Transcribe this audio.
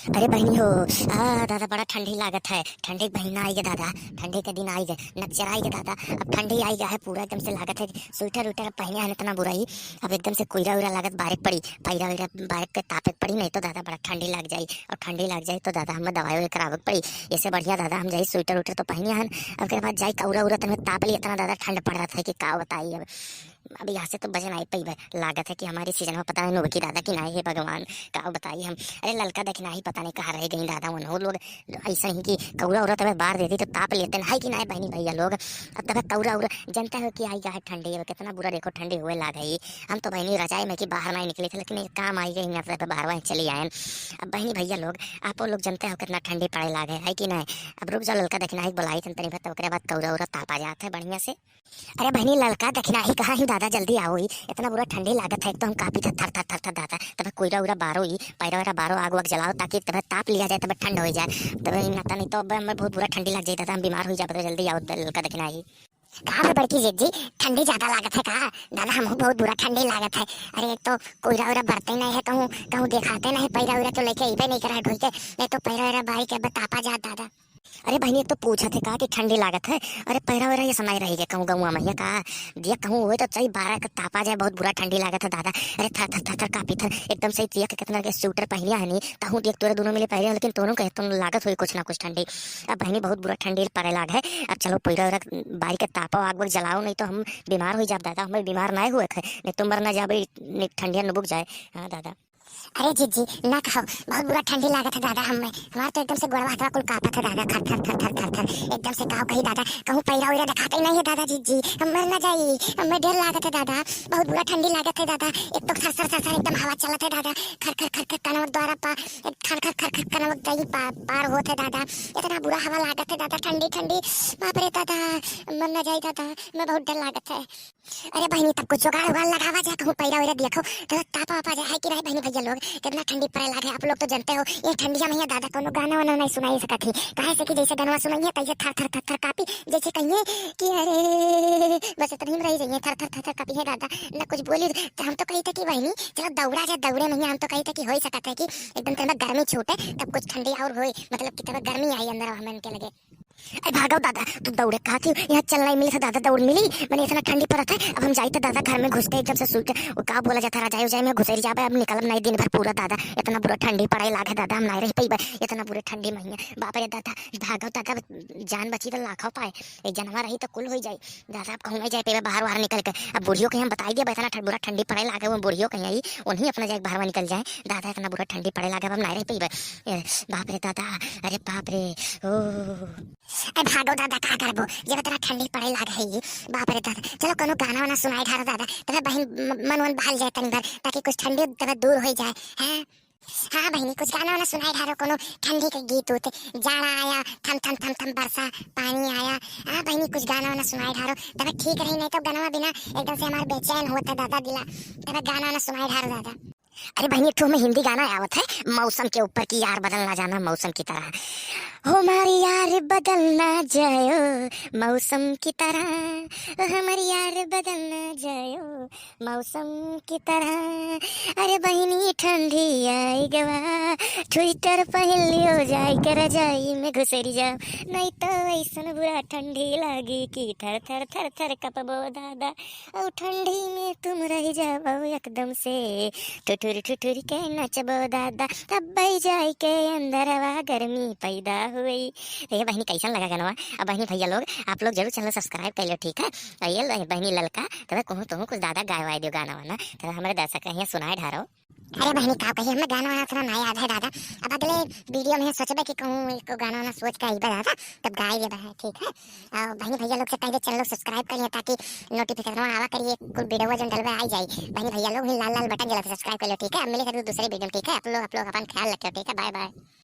अरे बहनी हो। दादा बड़ा ठंडी लागत है। ठंडी महीना आई गया दादा। ठंडी के दिन आई गए। नक्जर आई गया दादा। अब ठंडी आई गया है पूरा एकदम से लागत है। स्वेटर उटर पहने हैं इतना बुरा ही। अब एकदम से कोयरा उरा लागत बारिक पड़ी। पैरा वैरा बारिक पे तापक पड़ी नहीं तो दादा बड़ा ठंडी लग जाई। और ठंडी लग जाए तो दादा हमें दवाई वही करावक पड़ी। इससे बढ़िया दादा हम जाई स्वेटर उटर तो पहने हैं। अब के बाद जाई कौरा उरा तन ताप ली इतना दादा ठंड पड़ रहा था कि का बताइए अब यहाँ से तो बचन आई पई लागत है कि हमारी सीजन में पता है नुब की दादा की नहीं है भगवान का बताइए हम। अरे ललका देखना ही पता नहीं कहाँ रह गई दादा उन लोग ऐसा ही कि कौरा उरा तब बाहर देती तो ताप लेते हैं कि नहीं बहनी भैया लोग। अब तब कौरा उरा जनता है कि आई है ठंडी है कितना बुरा देखो ठंडी हुए ला गई। हम तो बहनी रजाई में कि बाहर नहीं निकले थे लेकिन काम आई गई यहाँ पे बाहर वहीं चली आए। अब बहनी भैया लोग आप लोग जनते हो कितना ठंडी पड़े लागे है कि नहीं। अब रुक जाओ ललका देखना ही बुलाई तनी बाद कौरा उरा ताप आ जाता है बढ़िया से। अरे बहनी ललका देखना ही कहा ही दादा जल्दी आओ ही इतना बुरा ठंडी लागत है एक तो हम काफी थर थर थर थर दादा तब कोयरा उरा बारो ही पैरा वैरा बारो आग वाग जलाओ ताकि तब ताप लिया जाए तब ठंड हो जाए तब नाता नहीं तो अब हमें बहुत बुरा ठंडी लग जाए दादा हम बीमार हो जाए जल्दी आओ ललका देखना ही। कहा पे बड़की जेठ जी ठंडी ज्यादा लागत है कहा दादा हमको बहुत बुरा ठंडी लागत है। अरे एक तो कोयरा उरा बरते नहीं है कहूँ कहूँ दिखाते नहीं पैरा उरा तो लेके इबे नहीं करा ढोल के नहीं तो पैरा वैरा बारी के तापा जा दादा। अरे बहनी एक तो पूछा थे कहा कि ठंडी लागत है। अरे पैरा वैरा ये समय रही है कहूँ गौआ मैया कहा दिया कहूँ हुए तो सही 12 का तापा जाए बहुत बुरा ठंडी लागत है दादा। अरे थर थर थर थर कापी थर एकदम सही दिया के कितना के स्वेटर पहनिया है नहीं कहूँ देख तोरे दोनों मिले पहले लेकिन दोनों कहे तुम लागत हुई कुछ ना कुछ ठंडी। अब बहनी बहुत बुरा ठंडी पड़े लाग है। अब चलो पैरा वैरा बारी के तापो आग वग जलाओ नहीं तो हम बीमार हो जाए दादा हमें बीमार नहीं हुए थे नहीं तो मर ना जाए ठंडिया न बुक जाए। हाँ दादा। अरे जीजी ना कहो बहुत बुरा ठंडी लागत है दादा हमें हमारा तो एकदम से गोड़वा हाथवा कुल कापत है दादा थर थर थर थर थर थर एकदम से कहो कहीं दादा कहूँ पैरा उरा दिखाते ही नहीं है दादा जीजी हम मर ना जाई हमें डर लागत है दादा बहुत बुरा ठंडी लागत है दादा। एक तो थर थर थर एकदम हवा चलत है दादा खर खर खर खर कनवक द्वारा खर खर खर खर कनवक दही पार होत है दादा इतना बुरा हवा लागत है दादा ठंडी ठंडी बाप रे दादा मर ना जाई दादा मैं बहुत डर लागत है। अरे बहनी तब कुछ जुगाड़ उगाड़ लगावा जाए कहूँ पैरा उरा देखो तो तापा वापा जाए है कि नहीं बहनी भैया लोग कितना ठंडी पड़े लागे आप लोग तो जानते हो ये ठंडिया में दादा कोनो गाना वाना नहीं सुनाई सकती कहे से कि जैसे गाना सुनाइए तैसे थर थर थर थर कापी जैसे कहिए कि अरे बस इतनी में रही जाइए थर थर थर थर कापी है दादा न कुछ बोली तो हम तो कही थे कि बहनी चलो दौड़ा जाए दौड़े में हम तो कही थे कि हो ही सकता है कि एकदम तेरे गर्मी छूटे तब कुछ ठंडी और हो मतलब कि तब गर्मी आई अंदर हमें इनके लगे। अरे भागो दादा तू दौड़े कहा थी यहाँ चल नहीं मिली था दादा दौड़ मिली मैंने इतना ठंडी पड़ा था। अब हम जाते दादा घर में घुसते एकदम से सूट कहा बोला जाता रजाई उजाई में घुसेरी जाए अब निकल नहीं दिन भर पूरा दादा इतना बुरा ठंडी पड़ाई लागे दादा हम नहीं रह पाई इतना बुरे ठंडी महीने बाप रे दादा भागो दादा जान बची तो लाखों पाए एक जानवर रही तो कुल हो जाए दादा अब कहूँ नहीं जाए पे बाहर बाहर निकल के अब बुढ़ियों के हम बताई दिया इतना बुरा ठंडी पड़ाई लागे वो बुढ़ियों कहीं आई उन्हीं अपना जाए बाहर निकल जाए दादा इतना बुरा ठंडी पड़े लागे अब हम नहीं रह पाई बाप रे दादा। अरे बाप रे ओ अरे भागो दादा का करबो जब इतना ठंडी पड़े लाग है ये बाप रे दादा चलो कोनो गाना वाना सुनाई धारो दादा तब बहन मन वन बहल जाए तनी भर ताकि कुछ ठंडी तब दूर हो जाए हैं। हाँ बहनी कुछ गाना वाना सुनाई धारो कोनो ठंडी के गीत उत जाड़ा आया थम थम थम थम बरसा पानी आया। हाँ बहनी कुछ गाना वाना सुनाई धारो तब ठीक रही नहीं तो गाना बिना एकदम से हमारा बेचैन होता दादा दिला तब गाना वाना सुनाई धारो दादा। अरे बहनी एक में हिंदी गाना आवत है मौसम के ऊपर की यार बदलना जाना मौसम की तरह हमारी यार बदलना जायो मौसम की तरह हमारी यार बदलना जायो मौसम की तरह। अरे बहनी ठंडी आई गवा ट्विटर पहन लियो जाए कर रजाई में घुसेरी जाओ नहीं तो ऐसा बुरा ठंडी लगी कि थर थर थर थर कपबो दादा और ठंडी में तुम रह जाओ एकदम से ठुठुर ठुठुर के नचबो दादा तब बह जाए के अंदर हवा गर्मी पैदा हुई। ये बहनी कैसा लगा गाना अब बहनी भैया लोग आप लोग जरूर चैनल सब्सक्राइब कर लो ठीक है। ये बहनी ललका तब कहूँ तुम कुछ दादा गाय वाय दो गाना वाना तब हमारे दर्शक यहाँ सुनाए ढारो। अरे बहनी का कही हमें गाना वाना थोड़ा ना याद है दादा अब अगले वीडियो में सोचबे कि कहूँ इसको गाना वाना सोच के आइबे दादा तब गाय दे है ठीक है। और बहनी भैया लोग से पहले चैनल सब्सक्राइब करिए ताकि नोटिफिकेशन आवा करिए कुल वीडियो जो डलवे आ जाए बहनी भैया लोग लाल लाल बटन जला सब्सक्राइब कर लो ठीक है। अब मिले दूसरे वीडियो में ठीक है। आप लोग अपन ख्याल रखियो ठीक है। Bye bye.